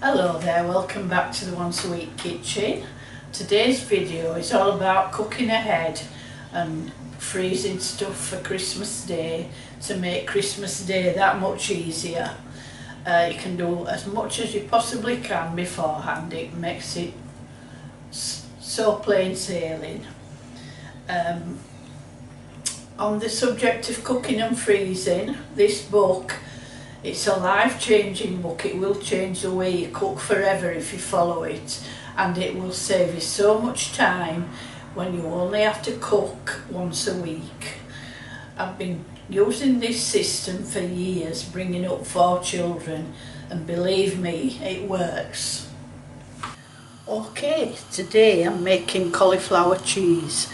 Hello there, welcome back to the Once a Week Kitchen. Today's video is all about cooking ahead and freezing stuff for Christmas Day to make Christmas Day that much easier. You can do as much as you possibly can beforehand. It makes it so plain sailing. On the subject of cooking and freezing, this book, it's a life-changing book. It will change the way you cook forever if you follow it, and it will save you so much time when you only have to cook once a week. I've been using this system for years, bringing up 4 children, and believe me, it works. Okay, today I'm making cauliflower cheese,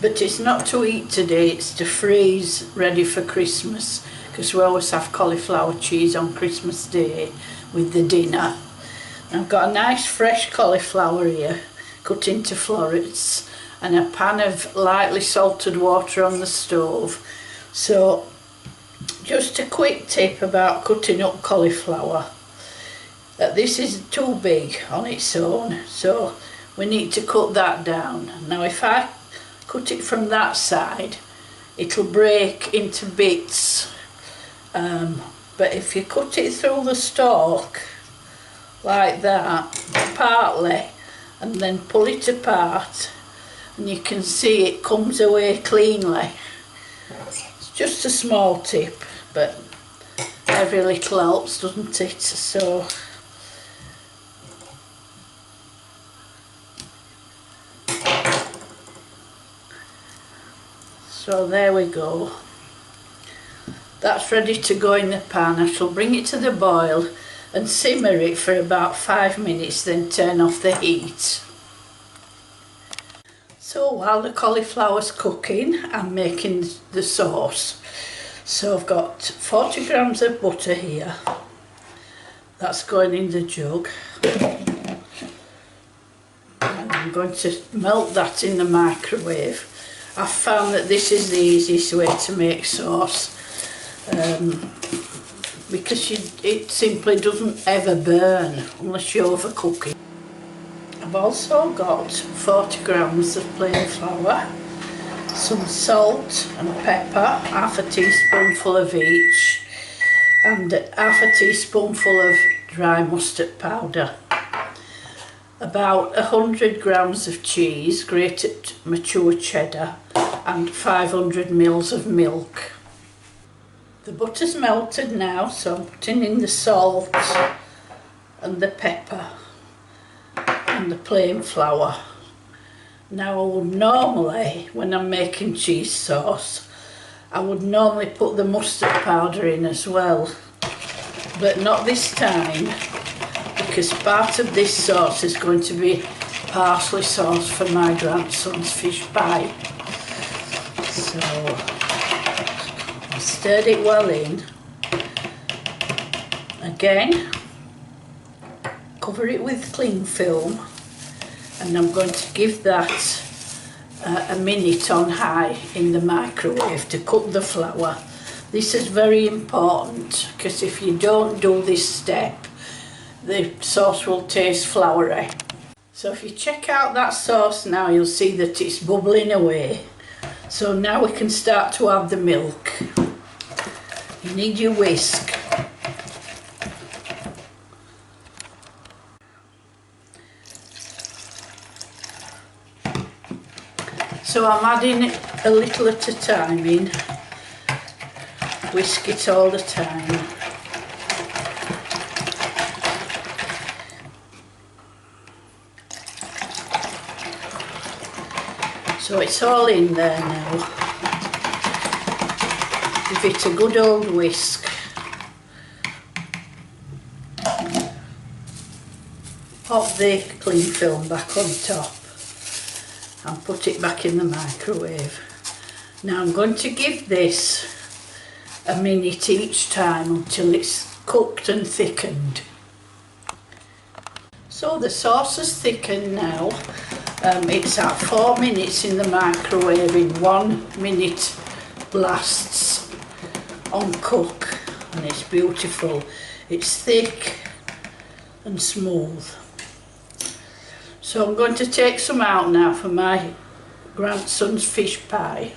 but it's not to eat today, it's to freeze ready for Christmas, because we always have cauliflower cheese on Christmas Day with the dinner. I've got a nice fresh cauliflower here, cut into florets, and a pan of lightly salted water on the stove. So, just a quick tip about cutting up cauliflower. This is too big on its own, so we need to cut that down. Now if I cut it from that side, it'll break into bits. But if you cut it through the stalk like that, partly, and then pull it apart, and you can see it comes away cleanly. It's just a small tip, but every little helps, doesn't it? So there we go. That's ready to go in the pan. I shall bring it to the boil and simmer it for about 5 minutes, then turn off the heat. So while the cauliflower's cooking, I'm making the sauce. So I've got 40 grams of butter here. That's going in the jug. And I'm going to melt that in the microwave. I've found that this is the easiest way to make sauce. Because it simply doesn't ever burn unless you overcook it. I've also got 40 grams of plain flour, some salt and pepper, half a teaspoonful of each, and half a teaspoonful of dry mustard powder, about 100 grams of cheese, grated mature cheddar, and 500 ml of milk. The butter's melted now, so I'm putting in the salt and the pepper and the plain flour. Now I would normally, when I'm making cheese sauce, I would normally put the mustard powder in as well, but not this time, because part of this sauce is going to be parsley sauce for my grandson's fish pie. So stirred it well in. Again, cover it with cling film, and I'm going to give that a minute on high in the microwave to cook the flour. This is very important, because if you don't do this step, the sauce will taste floury. So if you check out that sauce now, you'll see that it's bubbling away. So now we can start to add the milk. You need your whisk. So I'm adding it a little at a time in. Whisk it all the time. So it's all in there now. Give it a good old whisk. Pop the cling film back on top and put it back in the microwave. Now I'm going to give this a minute each time until it's cooked and thickened. So the sauce is thickened now. It's at 4 minutes in the microwave in 1 minute blasts on cook, and it's beautiful. It's thick and smooth. So I'm going to take some out now for my grandson's fish pie.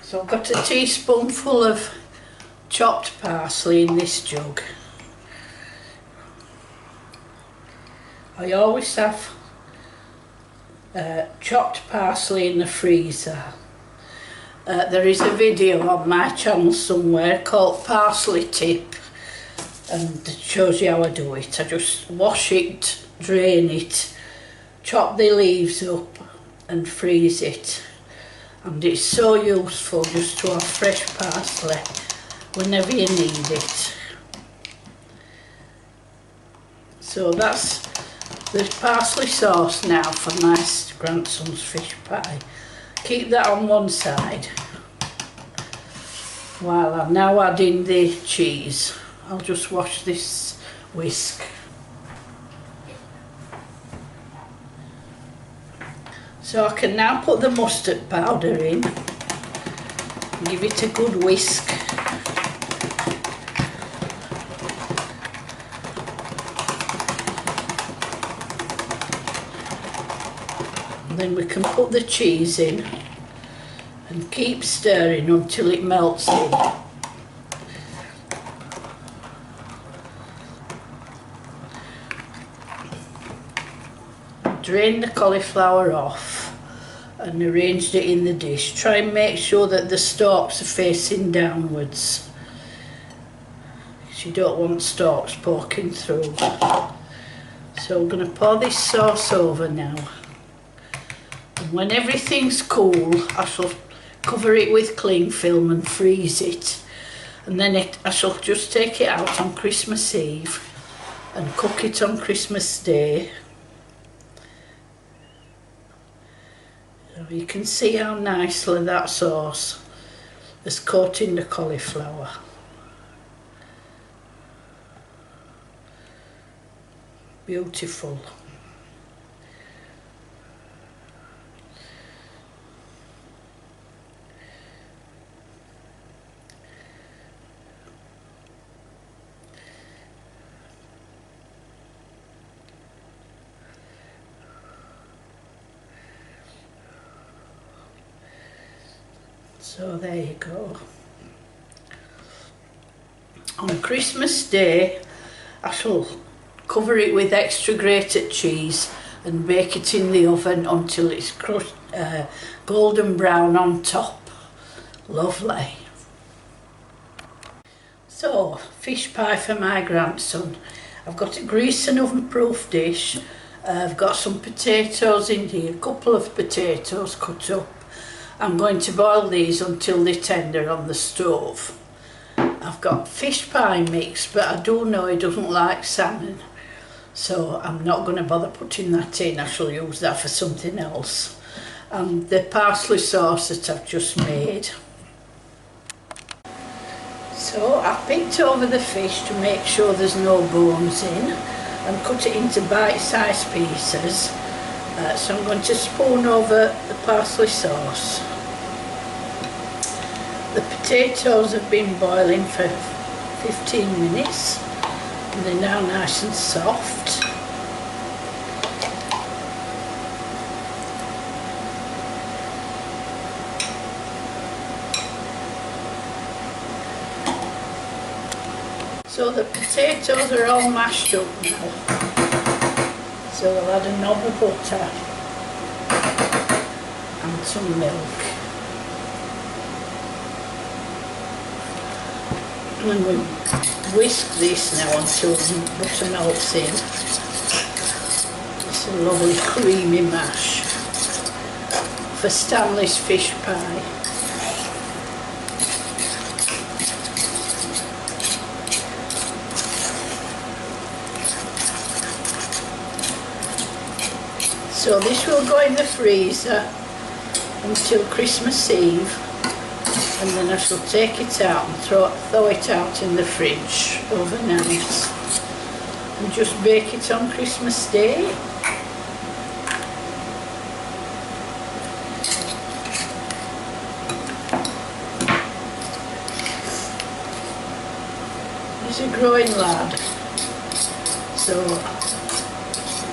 So I've got a teaspoonful of chopped parsley in this jug. I always have chopped parsley in the freezer. There is a video on my channel somewhere called Parsley Tip, and it shows you how I do it. I just wash it, drain it, chop the leaves up and freeze it. And it's so useful just to have fresh parsley whenever you need it. So that's the parsley sauce now for my grandson's fish pie. Keep that on one side while I'm now adding the cheese. I'll just wash this whisk. So I can now put the mustard powder in, give it a good whisk. And then we can put the cheese in and keep stirring until it melts in. Drain the cauliflower off and arranged it in the dish. Try and make sure that the stalks are facing downwards, because you don't want stalks poking through. So we're going to pour this sauce over now, and when everything's cool I shall cover it with cling film and freeze it, and then I shall just take it out on Christmas Eve and cook it on Christmas Day. You can see how nicely that sauce has coated the cauliflower. Beautiful. So there you go. On Christmas Day I shall cover it with extra grated cheese and bake it in the oven until it's crushed, golden brown on top. Lovely. So, fish pie for my grandson. I've got a grease and oven proof dish. I've got some potatoes in here, a couple of potatoes cut up. I'm going to boil these until they're tender on the stove. I've got fish pie mix, but I do know he doesn't like salmon, so I'm not going to bother putting that in. I shall use that for something else. And the parsley sauce that I've just made. So I picked over the fish to make sure there's no bones in, and cut it into bite-sized pieces. So I'm going to spoon over the parsley sauce. The potatoes have been boiling for 15 minutes and they're now nice and soft. So the potatoes are all mashed up now. So I'll add a knob of butter and some milk. And we whisk this now until the butter melts in. It's a lovely creamy mash for Stanley's fish pie. So this will go in the freezer until Christmas Eve, and then I shall take it out and throw it out in the fridge overnight and just bake it on Christmas Day. He's a growing lad, so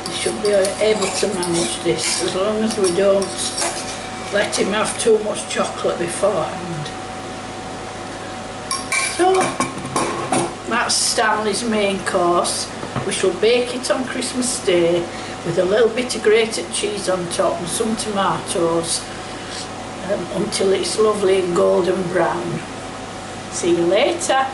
he should be able to manage this as long as we don't let him have too much chocolate beforehand. So that's Stanley's main course. We shall bake it on Christmas Day with a little bit of grated cheese on top and some tomatoes until it's lovely and golden brown. See you later.